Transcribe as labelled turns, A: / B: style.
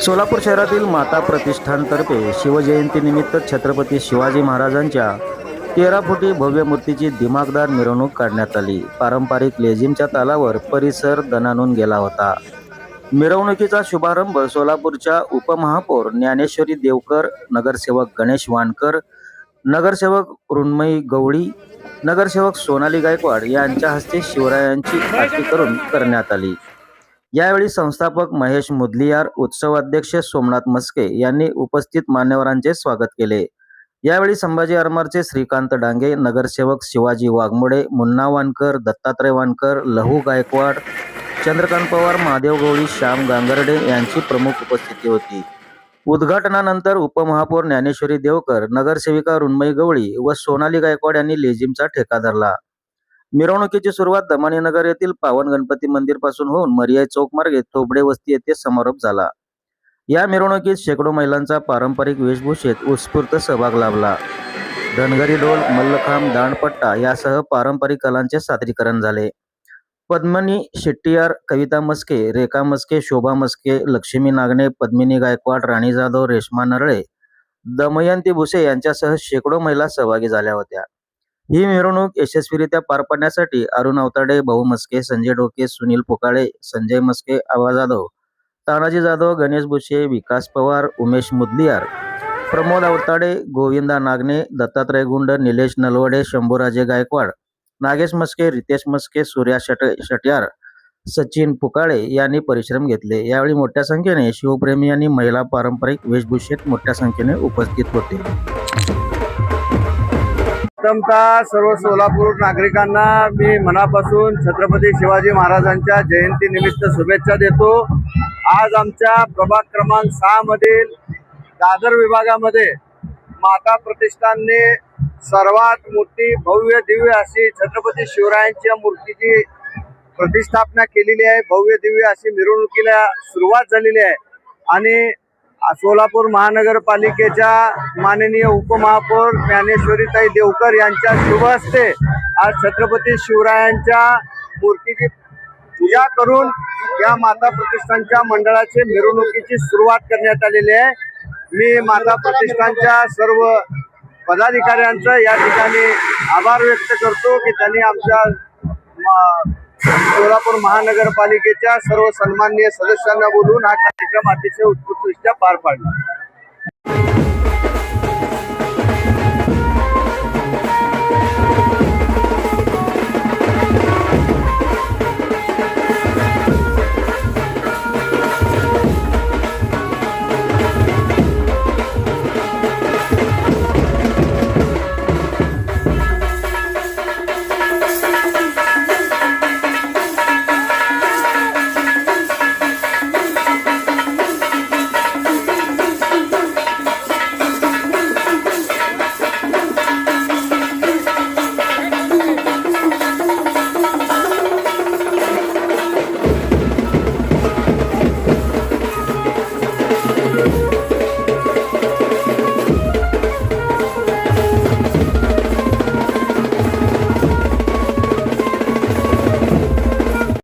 A: सोलापूर शहरातील माता प्रतिष्ठानतर्फे शिवजयंतीनिमित्त छत्रपती शिवाजी महाराजांच्या 13 फुटी भव्य मूर्तीची दिमागदार मिरवणूक काढण्यात आली. पारंपरिक लेझिमच्या तालावर परिसर दणाणून गेला होता. मिरवणुकीचा शुभारंभ सोलापूरच्या उपमहापौर ज्ञानेश्वरी देवकर, नगरसेवक गणेश वानकर, नगरसेवक मृण्मयी गवळी, नगरसेवक सोनाली गायकवाड यांच्या हस्ते शिवरायांची आरती करून करण्यात आली. यावेळी संस्थापक महेश मुदलियार, उत्सव अध्यक्ष सोमनाथ मस्के यांनी उपस्थित मान्यवरांचे स्वागत केले. यावेळी संभाजी आरमारचे श्रीकांत डांगे, नगरसेवक शिवाजी वाघमोडे, मुन्ना वानकर, दत्तात्रय वानकर, लहू गायकवाड, चंद्रकांत पवार, महादेव गवळी, श्याम गांगर्डे यांची प्रमुख उपस्थिती होती. उद्घाटनानंतर उपमहापौर ज्ञानेश्वरी देवकर, नगरसेविका मृण्मयी गवळी व सोनाली गायकवाड यांनी लेझिमचा ठेका धरला. मिरवणुकीची सुरुवात दमानीनगर येथील पावन गणपती मंदिर पासून होऊन मरियाई चौक मार्गे थोबडे वस्ती येथे समारोप झाला. या मिरवणुकीत शेकडो महिलांचा पारंपरिक वेशभूषेत उत्स्फूर्त सहभाग लाभला. धनगरी डोल, मल्लखांब, दांडपट्टा यासह पारंपरिक कलांचे सादरीकरण झाले. पद्मनी शेट्टीयार, कविता मस्के, रेखा मस्के, शोभा मस्के, लक्ष्मी नागणे, पद्मिनी गायकवाड, राणी जाधव, रेश्मा नरळे, दमयंती भुसे यांच्यासह शेकडो महिला सहभागी झाल्या होत्या. ही मिरवणूक यशस्वीरित्या पार पाडण्यासाठी अरुण अवताडे, भाऊ मस्के, संजय डोके, सुनील पोकाळे, संजय मस्के, आबा जाधव, तानाजी जाधव, गणेश भुसे, विकास पवार, उमेश मुदलियार, प्रमोद अवताडे, गोविंदा नागणे, दत्तात्रय गुंड, निलेश नलवडे, शंभूराजे गायकवाड, नागेश मस्के, रितेश मस्के, सूर्या शटियार, सचिन पुकाळे यांनी परिश्रम घेतले. यावेळी मोठ्या संख्येने शिवप्रेमी आणि महिला पारंपरिक वेशभूषेत मोठ्या संख्येने उपस्थित होते.
B: प्रथमतः सर्व सोलापूर नागरिकांना मी मनापासून छत्रपती शिवाजी महाराजांच्या जयंतीनिमित्त शुभेच्छा देतो. आज आमच्या प्रभाग क्रमांक 6 मधील दादर विभागामध्ये माता प्रतिष्ठानने सर्वात मोठी भव्य दिव्य अशी छत्रपती शिवरायांच्या मूर्तीची प्रतिष्ठापना केलेली आहे. भव्य दिव्य अशी मिरवणुकीला सुरुवात झालेली आहे आणि सोलापूर महानगरपालिकेच्या माननीय उपमहापौर ज्ञानेश्वरीताई देवकर यांच्या शुभ हस्ते आज छत्रपती शिवरायांच्या मूर्तीची पूजा करून या माता प्रतिष्ठानच्या मंडळाचे मिरवणुकीची सुरुवात करण्यात आलेली आहे. मी माता प्रतिष्ठानच्या सर्व पदाधिकाऱ्यांचं या ठिकाणी आभार व्यक्त करतो की त्यांनी आमच्या सोलापूर महानगरपालिकेच्या सर्व सन्माननीय सदस्यांना बोलून हा कार्यक्रम अतिशय उत्कृष्टरित्या पार पाडला.